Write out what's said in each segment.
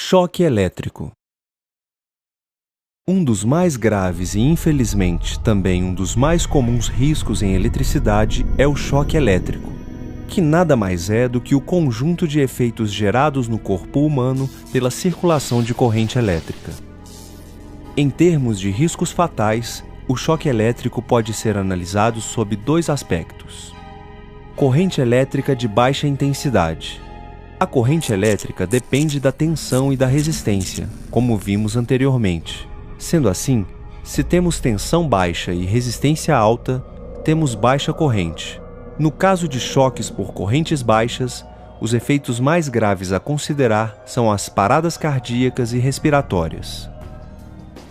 Choque elétrico. Um dos mais graves e, infelizmente, também um dos mais comuns riscos em eletricidade é o choque elétrico, que nada mais é do que o conjunto de efeitos gerados no corpo humano pela circulação de corrente elétrica. Em termos de riscos fatais, o choque elétrico pode ser analisado sob dois aspectos. Corrente elétrica de baixa intensidade. A corrente elétrica depende da tensão e da resistência, como vimos anteriormente. Sendo assim, se temos tensão baixa e resistência alta, temos baixa corrente. No caso de choques por correntes baixas, os efeitos mais graves a considerar são as paradas cardíacas e respiratórias.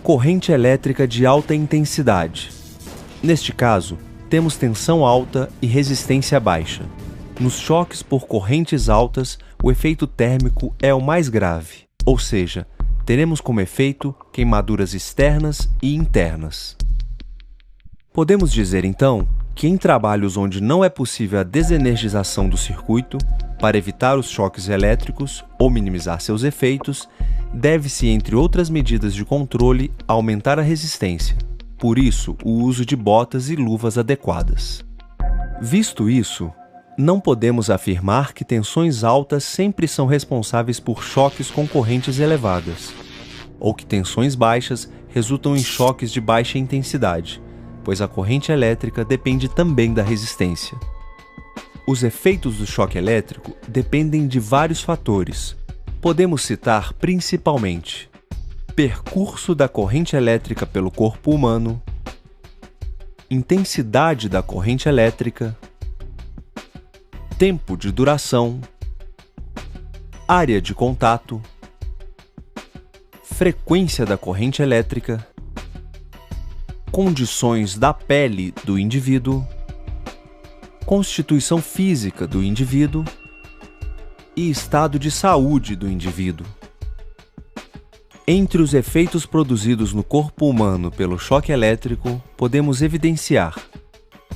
Corrente elétrica de alta intensidade. Neste caso, temos tensão alta e resistência baixa. Nos choques por correntes altas, o efeito térmico é o mais grave, ou seja, teremos como efeito queimaduras externas e internas. Podemos dizer, então, que em trabalhos onde não é possível a desenergização do circuito, para evitar os choques elétricos ou minimizar seus efeitos, deve-se, entre outras medidas de controle, aumentar a resistência. Por isso, o uso de botas e luvas adequadas. Visto isso, não podemos afirmar que tensões altas sempre são responsáveis por choques com correntes elevadas, ou que tensões baixas resultam em choques de baixa intensidade, pois a corrente elétrica depende também da resistência. Os efeitos do choque elétrico dependem de vários fatores. Podemos citar principalmente percurso da corrente elétrica pelo corpo humano, intensidade da corrente elétrica, tempo de duração, área de contato, frequência da corrente elétrica, condições da pele do indivíduo, constituição física do indivíduo e estado de saúde do indivíduo. Entre os efeitos produzidos no corpo humano pelo choque elétrico, podemos evidenciar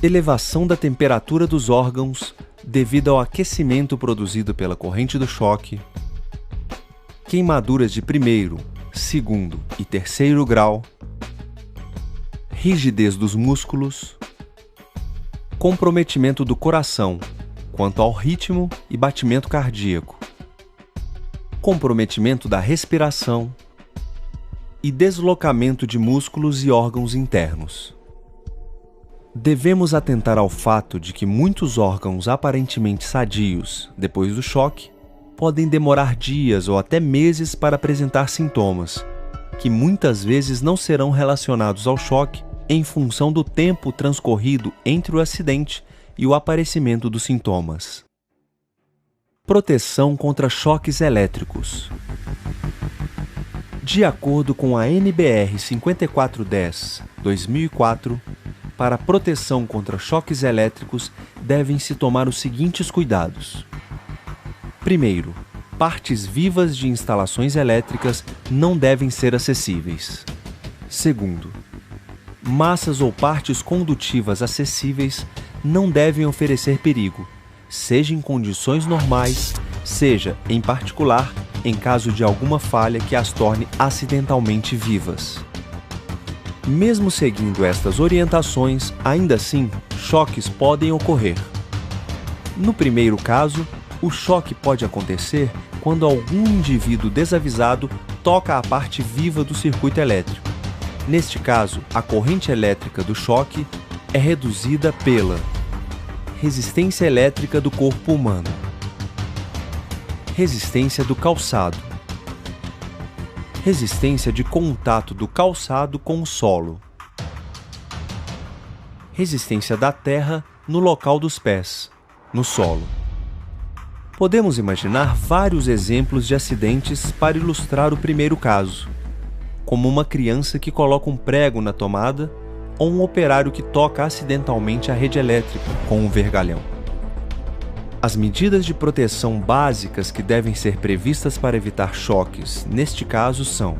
elevação da temperatura dos órgãos devido ao aquecimento produzido pela corrente do choque, queimaduras de primeiro, segundo e terceiro grau, rigidez dos músculos, comprometimento do coração quanto ao ritmo e batimento cardíaco, comprometimento da respiração e deslocamento de músculos e órgãos internos. Devemos atentar ao fato de que muitos órgãos aparentemente sadios, depois do choque, podem demorar dias ou até meses para apresentar sintomas, que muitas vezes não serão relacionados ao choque em função do tempo transcorrido entre o acidente e o aparecimento dos sintomas. Proteção contra choques elétricos. De acordo com a NBR 5410/2004, para proteção contra choques elétricos, devem-se tomar os seguintes cuidados. Primeiro, partes vivas de instalações elétricas não devem ser acessíveis. Segundo, massas ou partes condutivas acessíveis não devem oferecer perigo, seja em condições normais, seja, em particular, em caso de alguma falha que as torne acidentalmente vivas. Mesmo seguindo estas orientações, ainda assim, choques podem ocorrer. No primeiro caso, o choque pode acontecer quando algum indivíduo desavisado toca a parte viva do circuito elétrico. Neste caso, a corrente elétrica do choque é reduzida pela resistência elétrica do corpo humano, resistência do calçado, resistência de contato do calçado com o solo, resistência da terra no local dos pés, no solo. Podemos imaginar vários exemplos de acidentes para ilustrar o primeiro caso, como uma criança que coloca um prego na tomada ou um operário que toca acidentalmente a rede elétrica com um vergalhão. As medidas de proteção básicas que devem ser previstas para evitar choques, neste caso, são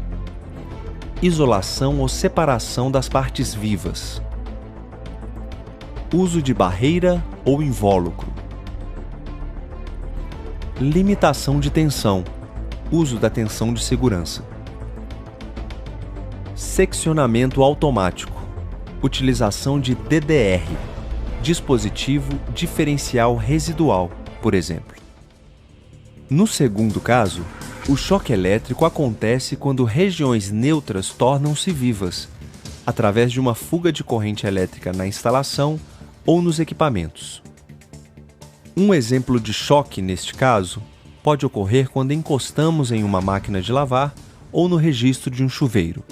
isolação ou separação das partes vivas, uso de barreira ou invólucro, limitação de tensão, Uso da tensão de segurança. Seccionamento automático. Utilização de DDR, dispositivo diferencial residual, por exemplo. No segundo caso, o choque elétrico acontece quando regiões neutras tornam-se vivas, através de uma fuga de corrente elétrica na instalação ou nos equipamentos. Um exemplo de choque neste caso pode ocorrer quando encostamos em uma máquina de lavar ou no registro de um chuveiro.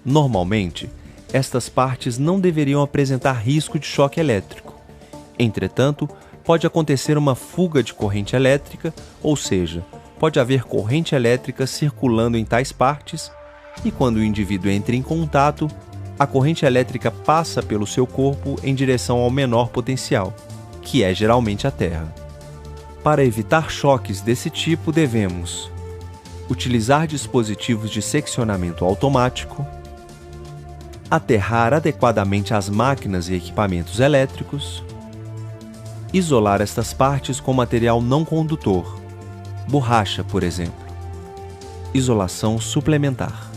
Normalmente, estas partes não deveriam apresentar risco de choque elétrico. Entretanto, pode acontecer uma fuga de corrente elétrica, ou seja, pode haver corrente elétrica circulando em tais partes e quando o indivíduo entra em contato, a corrente elétrica passa pelo seu corpo em direção ao menor potencial, que é geralmente a Terra. Para evitar choques desse tipo, devemos utilizar dispositivos de seccionamento automático, aterrar adequadamente as máquinas e equipamentos elétricos, isolar estas partes com material não condutor, borracha, por exemplo. Isolação suplementar.